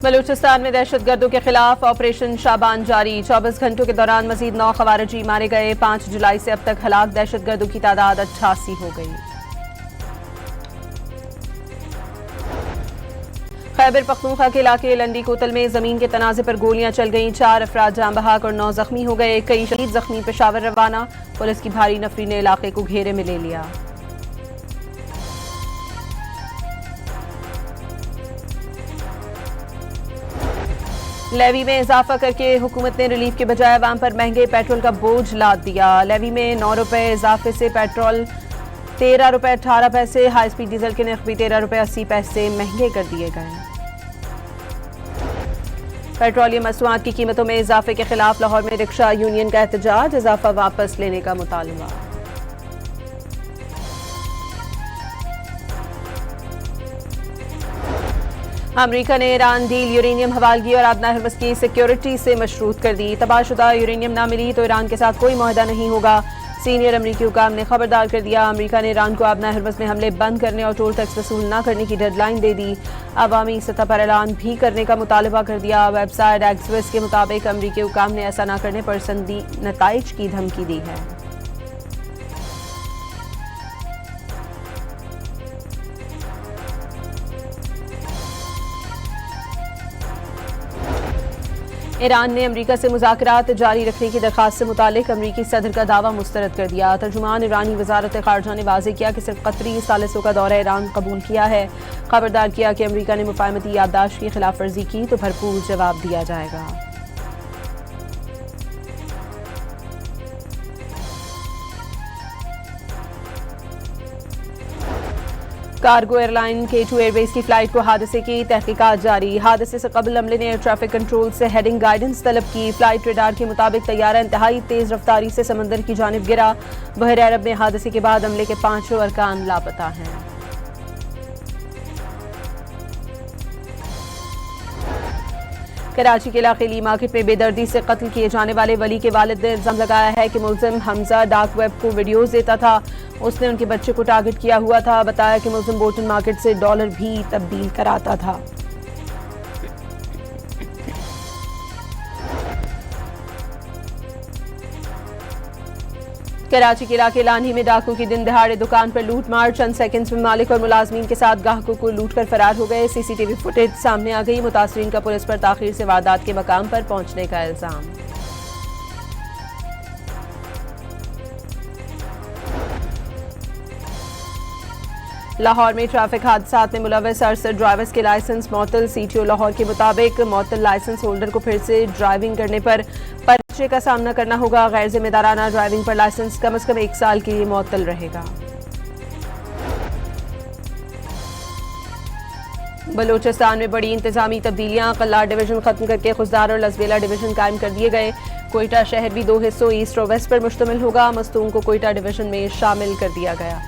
बलूचिस्तान में दहशतगर्दों के खिलाफ ऑपरेशन शाबान जारी। 24 घंटों के दौरान मजीद 9 खवारिजी मारे गए। 5 जुलाई से अब तक हलाक दहशतगर्दों की तादाद 88 हो गई। खैबर पख्तूनख्वा के इलाके लंडी कोतल में जमीन के तनाजे पर गोलियां चल गईं। 4 अफराद जाँ बहक और 9 जख्मी हो गए। कई शहीद जख्मी पेशावर रवाना। पुलिस की भारी नफरी ने इलाके को घेरे में ले लिया। लेवी में इजाफा करके हुकूमत ने रिलीफ के बजाय आवाम पर महंगे पेट्रोल का बोझ लाद दिया। लेवी में 9 रुपए इजाफे से पेट्रोल 13 रुपए 18 पैसे, हाई स्पीड डीजल के नर्ख भी 13 रुपए 80 पैसे महंगे कर दिए गए। पेट्रोलियम मसनूआत की कीमतों में इजाफे के खिलाफ लाहौर में रिक्शा यूनियन का एहतजाज। इजाफा वापस लेने का मुतालबा। अमरीका ने ईरान डील यूरेनियम हवालगी और आबना हरमस की सिक्योरिटी से मशरूत कर दी। तबाहशुदा यूरेनियम ना मिली तो ईरान के साथ कोई मुआहदा नहीं होगा। सीनियर अमरीकी हुकाम ने खबरदार कर दिया। अमरीका ने ईरान को आबना हरमस में हमले बंद करने और टोल टैक्स वसूल न करने की डेडलाइन दे दी। अवामी सतह पर ऐलान भी करने का मुतालबा कर दिया। वेबसाइट एक्सवेस के मुताबिक अमरीकी हुकाम ने ऐसा न करने पर संदी नताइज की धमकी दी है। ईरान ने अमरीका से मुज़ाकरात जारी रखने की दरख्वास्त से मुतालिक अमरीकी सदर का दावा मुस्तरद कर दिया। तर्जुमान ईरानी वजारत ख़ारजा ने वाज़ेह किया कि सिर्फ कतरी सालिसों का दौरा ईरान कबूल किया है। खबरदार किया कि अमरीका ने मुफाहमती याददाश्त की खिलाफ वर्जी की तो भरपूर जवाब दिया जाएगा। कार्गो एयरलाइन K2 एयरवेज की फ्लाइट को हादसे की तहकीकात जारी। हादसे से कबल अमले ने एयर ट्रैफिक कंट्रोल से हेडिंग गाइडेंस तलब की। फ्लाइट रेडार के मुताबिक तैयारा इंतहाई तेज रफ्तारी से समंदर की जानिब गिरा। बहर अरब में हादसे के बाद अमले के 5 अरकान लापता हैं। कराची के इलाके ली मार्केट में बेदर्दी से कत्ल किए जाने वाले वली के वालिद ने इल्जाम लगाया है कि मुल्जिम हमजा डार्क वेब को वीडियोज देता था। उसने उनके बच्चे को टारगेट किया हुआ था। बताया कि मुल्जिम बोटन मार्केट से डॉलर भी तब्दील कराता था। कराची के इलाके लानी में डाकुओं की दिन दहाड़े दुकान पर लूट मार। चंद सेकंड्स में मालिक और मुलाजमीन के साथ ग्राहकों को लूट कर फरार हो गए। सीसीटीवी फुटेज सामने आ गई। मुतासरीन का पुलिस पर ताखीर से वारदात के मकाम पर पहुंचने का इल्जाम। लाहौर में ट्रैफिक हादसात में मुलव्वस 68 ड्राइवर्स के लाइसेंस मअतल। सीटीओ लाहौर के मुताबिक मअतल लाइसेंस होल्डर को फिर से ड्राइविंग करने पर पर्चे का सामना करना होगा। गैर जिम्मेदाराना ड्राइविंग पर लाइसेंस कम से कम 1 साल के लिए मअतल रहेगा। बलूचिस्तान में बड़ी इंतजामी तब्दीलियां। कल्लार डिवीजन खत्म करके खुजदार और लसबेला डिवीजन कायम कर दिए गए। कोयटा शहर भी 2 हिस्सों ईस्ट और वेस्ट पर मुश्तमिल होगा। मस्तूम को कोयटा डिवीजन में शामिल कर दिया गया।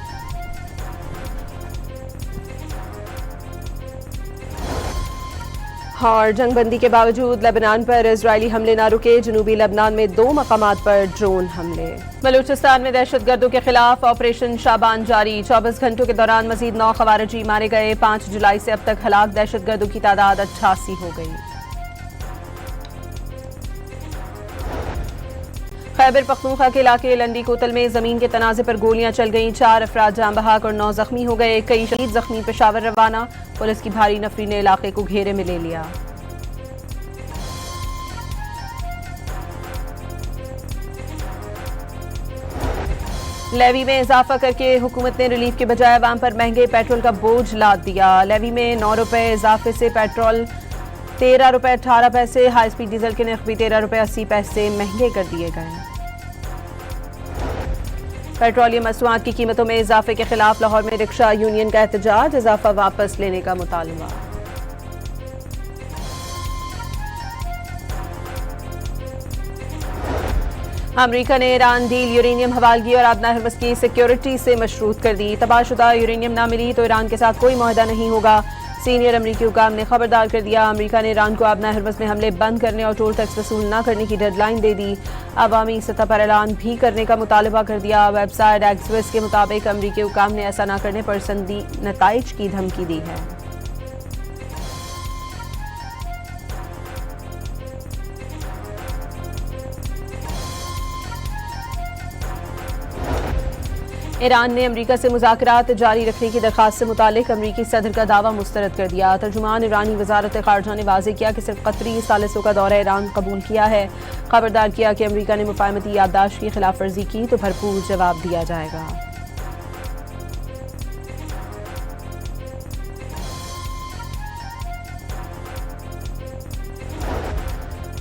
और जंगबंदी के बावजूद लेबनान पर इजरायली हमले न रुके। जनूबी लेबनान में 2 मकामात पर ड्रोन हमले। बलूचिस्तान में दहशतगर्दों के खिलाफ ऑपरेशन शाबान जारी। 24 घंटों के दौरान मजीद 9 खवारिजी मारे गए। 5 जुलाई से अब तक हलाक दहशतगर्दों की तादाद 88 हो गई। खैबर पख्तूनख्वा के इलाके लंडी कोतल में जमीन के तनाजे पर गोलियां चल गईं। 4 अफराद जाँ बहक और 9 जख्मी हो गए। कई शहीद जख्मी पेशावर रवाना। पुलिस की भारी नफरी ने इलाके को घेरे में ले लिया। लेवी में इजाफा करके हुकूमत ने रिलीफ के बजाय आवाम पर महंगे पेट्रोल का बोझ लाद दिया। लेवी में 9 रुपए इजाफे से पेट्रोल 13 रुपए 18 पैसे, हाई स्पीड डीजल के नर्ख भी 13 रुपए 80 पैसे महंगे कर दिए गए। पेट्रोलियम मसनूआत की कीमतों में इजाफे के खिलाफ लाहौर में रिक्शा यूनियन का एहतजाज। इजाफा वापस लेने का मुतालबा। अमरीका ने ईरान डील यूरेनियम हवालगी और आबना हरमस की सिक्योरिटी से मशरूत कर दी। तबाहशुदा यूरेनियम ना मिली तो ईरान के साथ कोई मुआहदा नहीं होगा। सीनियर अमरीकी हुकाम ने खबरदार कर दिया। अमरीका ने ईरान को आबना हरमस में हमले बंद करने और टोल टैक्स वसूल न करने की डेडलाइन दे दी। अवामी सतह पर ऐलान भी करने का मुतालबा कर दिया। वेबसाइट एक्सवेस के मुताबिक अमरीकी हुकाम ने ऐसा न करने पर संदी नताइज की धमकी दी है। ईरान ने अमरीका से मुज़ाकरात जारी रखने की दरख्वास्त से मुतालिक अमरीकी सदर का दावा मुस्तरद कर दिया। तर्जुमान ईरानी वजारत ख़ारजा ने वाज़ेह किया कि सिर्फ कतरी सालिसों का दौरा ईरान कबूल किया है। खबरदार किया कि अमरीका ने मुफाहमती याददाश्त की खिलाफ वर्जी की तो भरपूर जवाब दिया जाएगा।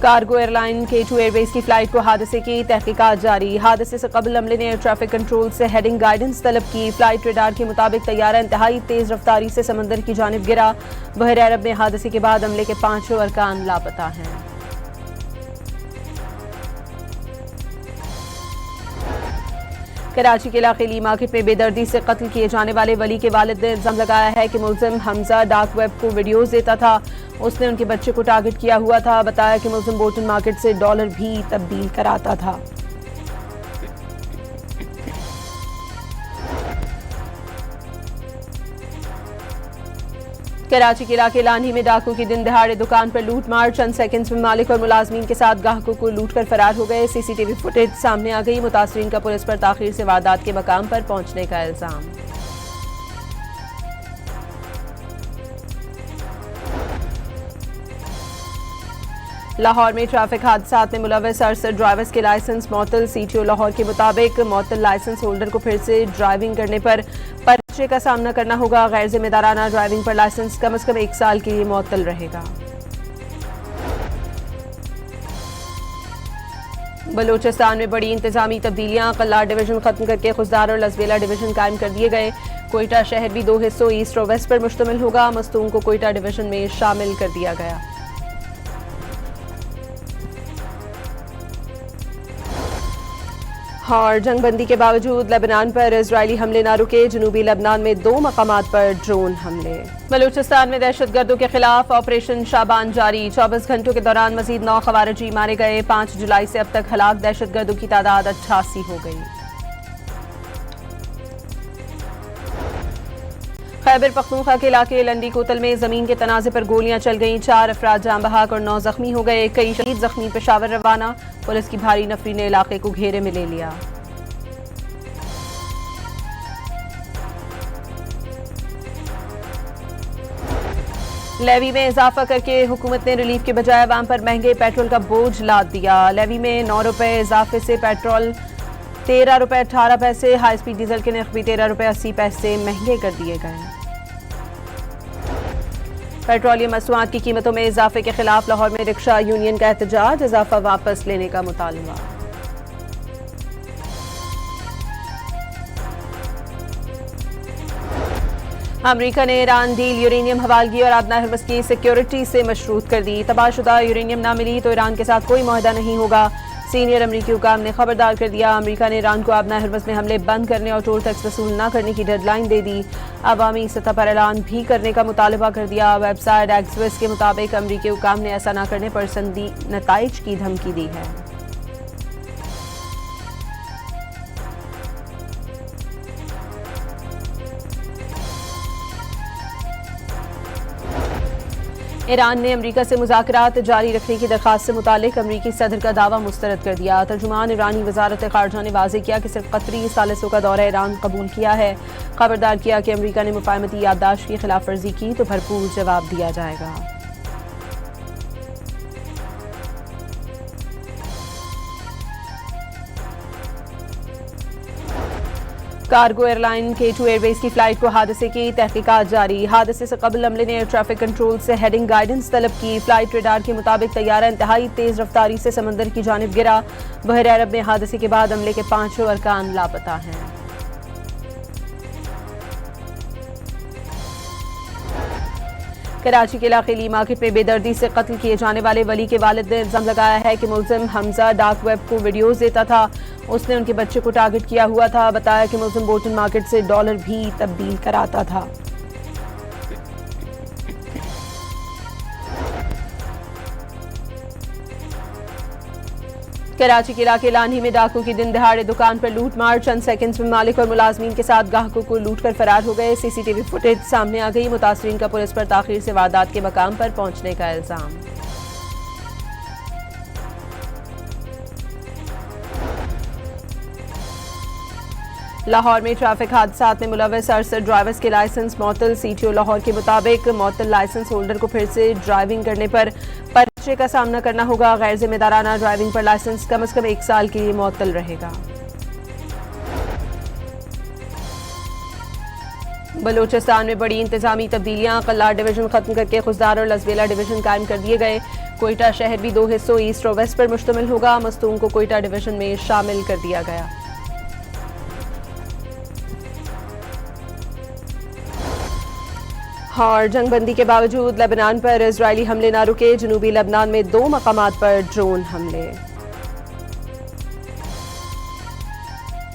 कार्गो एयरलाइन K2 एयरवेज की फ्लाइट को हादसे की तहकीकात जारी। हादसे से कबल अमले ने एयर ट्रैफिक कंट्रोल से हेडिंग गाइडेंस तलब की। फ्लाइट रेडार के मुताबिक तैयारा इंतहाई तेज रफ्तारी से समंदर की जानिब गिरा। बहर अरब में हादसे के बाद अमले के 5 अरकान लापता हैं। कराची के इलाके ली मार्केट में बेदर्दी से कत्ल किए जाने वाले वली के वालिद ने इल्जाम लगाया है कि मुल्जिम हमजा डार्क वेब को वीडियोस देता था। उसने उनके बच्चे को टारगेट किया हुआ था। बताया कि मुल्जिम बोल्टन मार्केट से डॉलर भी तब्दील कराता था। कराची के इलाके लानी में डाकू की दिन दहाड़े दुकान पर लूट मार। चंद सेकंड्स में मालिक और मुलाजमीन के साथ ग्राहकों को लूट कर फरार हो गए। सीसीटीवी फुटेज सामने आ गई। मुतासरीन का पुलिस पर ताखीर से वारदात के मकाम पर पहुंचने का इल्जाम। लाहौर में ट्रैफिक हादसात में मुलव्वस 68 ड्राइवर्स के लाइसेंस मअतल। CTO लाहौर के मुताबिक मअतल लाइसेंस होल्डर को फिर से ड्राइविंग करने पर पर्चे का सामना करना होगा। गैर जिम्मेदाराना ड्राइविंग पर लाइसेंस कम से कम 1 साल के लिए मअतल रहेगा। बलूचिस्तान में बड़ी इंतजामी तब्दीलियां। कल्लार डिवीजन खत्म करके खुजदार और लसबेला डिवीजन कायम कर दिए गए। कोयटा शहर भी 2 हिस्सों ईस्ट और वेस्ट पर मुश्तमिल होगा। मस्तूम को कोयटा डिवीजन में शामिल कर दिया गया। और जंगबंदी के बावजूद लेबनान पर इजरायली हमले न रुके। जनूबी लेबनान में 2 मकामात पर ड्रोन हमले। बलूचिस्तान में दहशतगर्दों के खिलाफ ऑपरेशन शाबान जारी। 24 घंटों के दौरान मजीद 9 खवारिजी मारे गए। 5 जुलाई से अब तक हलाक दहशतगर्दों की तादाद 88 हो गई। खैबर पख्तूनख्वा के इलाके लंडी कोतल में जमीन के तनाजे पर गोलियां चल गईं। 4 अफराद जाम बहाक और 9 जख्मी हो गए। कई शहीद जख्मी पेशावर रवाना। पुलिस की भारी नफरी ने इलाके को घेरे में ले लिया। लेवी में इजाफा करके हुकूमत ने रिलीफ के बजाय अवाम पर महंगे पेट्रोल का बोझ लाद दिया। लेवी में 9 रुपए इजाफे से पेट्रोल 13 रुपए 18 पैसे। हाई स्पीड डीजल के नर्ख भी 13 रुपए 80 पैसे महंगे कर दिए गए। पेट्रोलियम मसनूआत की कीमतों में इजाफे के खिलाफ लाहौर में रिक्शा यूनियन का एहतजाज। इजाफा वापस लेने का मुतालबा। अमरीका ने ईरान डील यूरेनियम हवालगी और आबना हर्मस की सिक्योरिटी से मशरूत कर दी। तबाहशुदा यूरेनियम ना मिली तो ईरान के साथ कोई मुआहदा नहीं होगा। सीनियर अमरीकी हुकाम ने खबरदार कर दिया। अमरीका ने ईरान को आबना हर्मस में हमले बंद करने और टोल टैक्स वसूल न करने की डेडलाइन दे दी। अवामी सतह पर ऐलान भी करने का मुतालबा कर दिया। वेबसाइट एक्सविस के मुताबिक अमरीकी हुकाम ने ऐसा न करने पर संदी नताइज की धमकी दी है। ईरान ने अमरीका से मुज़ाकरात जारी रखने की दरख्वास्त से मुतालिक अमरीकी सदर का दावा मुस्तरद कर दिया। तर्जुमान ईरानी वजारत ख़ारजा ने वाज़ेह किया कि सिर्फ कतरी सालिसों का दौरा ईरान कबूल किया है। खबरदार किया कि अमरीका ने मुफाहमती याददाश्त की खिलाफ वर्जी की तो भरपूर जवाब दिया जाएगा। कार्गो एयरलाइन K2 एयरवेज की फ्लाइट को हादसे की तहकीकात जारी। हादसे से कबल अमले ने एयर ट्रैफिक कंट्रोल से हेडिंग गाइडेंस तलब की। फ्लाइट रेडार के मुताबिक तैयारा इंतहाई तेज रफ्तारी से समंदर की जानिब गिरा। बहर अरब में हादसे के बाद अमले के 5 अरकान लापता हैं। कराची के इलाके ली मार्केट में बेदर्दी से कत्ल किए जाने वाले वली के वालिद ने इल्जाम लगाया है कि मुल्जिम हमजा डार्क वेब को वीडियोस देता था। उसने उनके बच्चे को टारगेट किया हुआ था। बताया कि मुल्जिम बोल्टन मार्केट से डॉलर भी तब्दील कराता था। कराची के इलाके लानी में डाकू की दिन दहाड़े दुकान पर लूट मार। चंद सेकंड्स में मालिक और मुलाजमीन के साथ ग्राहकों को लूट कर फरार हो गए। सीसीटीवी फुटेज सामने आ गई। मुतासरीन का पुलिस पर ताखीर से वारदात के मकाम पर पहुंचने का इल्जाम। लाहौर में ट्रैफिक हादसात में मुलविस 68 ड्राइवर्स के लाइसेंस मअतल। सीटीओ लाहौर के मुताबिक मअतल लाइसेंस होल्डर को फिर से ड्राइविंग करने पर पर्चे का सामना करना होगा। गैर जिम्मेदाराना ड्राइविंग पर लाइसेंस कम से कम 1 साल के लिए मअतल रहेगा। बलूचिस्तान में बड़ी इंतजामी तब्दीलियां। कल्लार डिवीजन खत्म करके खुजदार और लसबेला डिवीजन कायम कर दिए गए। कोयटा शहर भी 2 हिस्सों ईस्ट और वेस्ट पर मुश्तमिल होगा। मस्तूम को कोयटा डिवीजन में शामिल कर दिया गया। और जंगबंदी के बावजूद लेबनान पर इजरायली हमले न रुके। जनूबी लेबनान में 2 मकामात पर ड्रोन हमले।